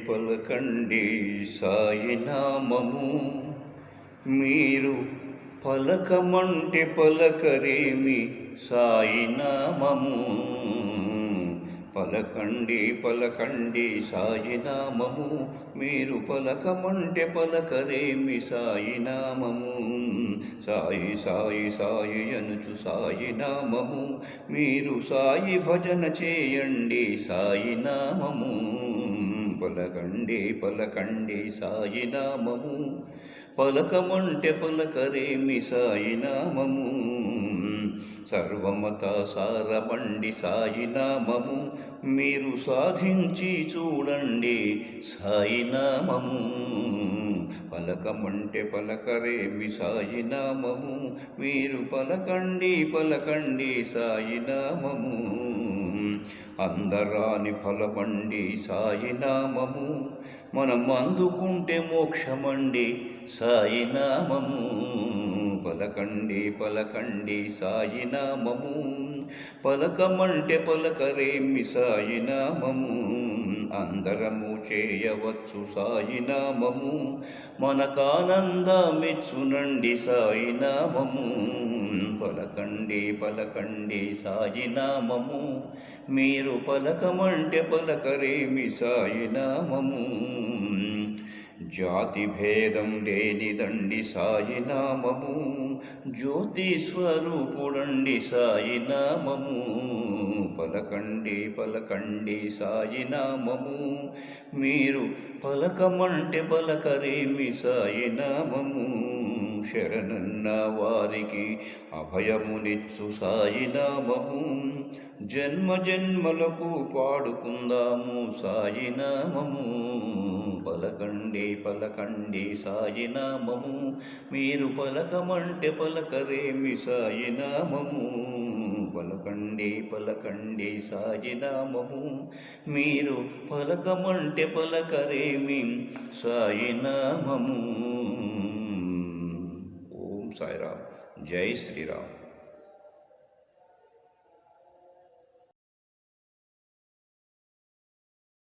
పలకండి సాయి నామము. మీరు పలకమంటే పలకరేమి సాయి నామము. పలకండి పలకండి సాయి నామము. మీరు పలకమంటే పలకరేమి సాయి నామము. సాయి సాయి సాయి అనుచు సాయి నామము. మీరు సాయి భజన చేయండి సాయి నామము. పలకండి పలకండి సాయి నామము. పలకమంటే పలకరేమి సాయి నామము. సర్వమత సారమండి సాయి నామము. మీరు సాధించి చూడండి సాయి నామము. పలకమంటే పలకరేమి సాయి నామము. మీరు పలకండి పలకండి సాయి నామము. అందరాని ఫలమండి సాయి నామము. మనం అందుకుంటే మోక్షమండి సాయి నామము. పలకండి పలకండి సాయి నామము. పలకమంటే పలకరేమి సాయి నామము. అందరము చేయవచ్చు సాయి నామము. మనకానందమిచ్చునండి సాయి నామము. పలకండి పలకండి సాయి నామము. మీరు పలకమంటే పలకరేమి సాయి నామము. జాతి భేదం లేనిదండి సాయి నామము. జ్యోతి స్వరూపుడండి సాయి నామము. పలకండి పలకండి సాయి నామము. మీరు పలకమంటే పలకరేమి సాయి నామము. శరణన్న వారికి అభయమునిచ్చు సాయి నామము. జన్మ జన్మలకు పాడుకుందాము సాయి నామము. పలకండి పలకండి సాయి నామము. మీరు పలకమంటే పలకరేమి సాయి నామము. పలకండి పలకండి సాయి నామము. మీరు పలకమంటే పలకరేమి సాయి నామము. ఓం సాయిరామ్. జై శ్రీరామ్.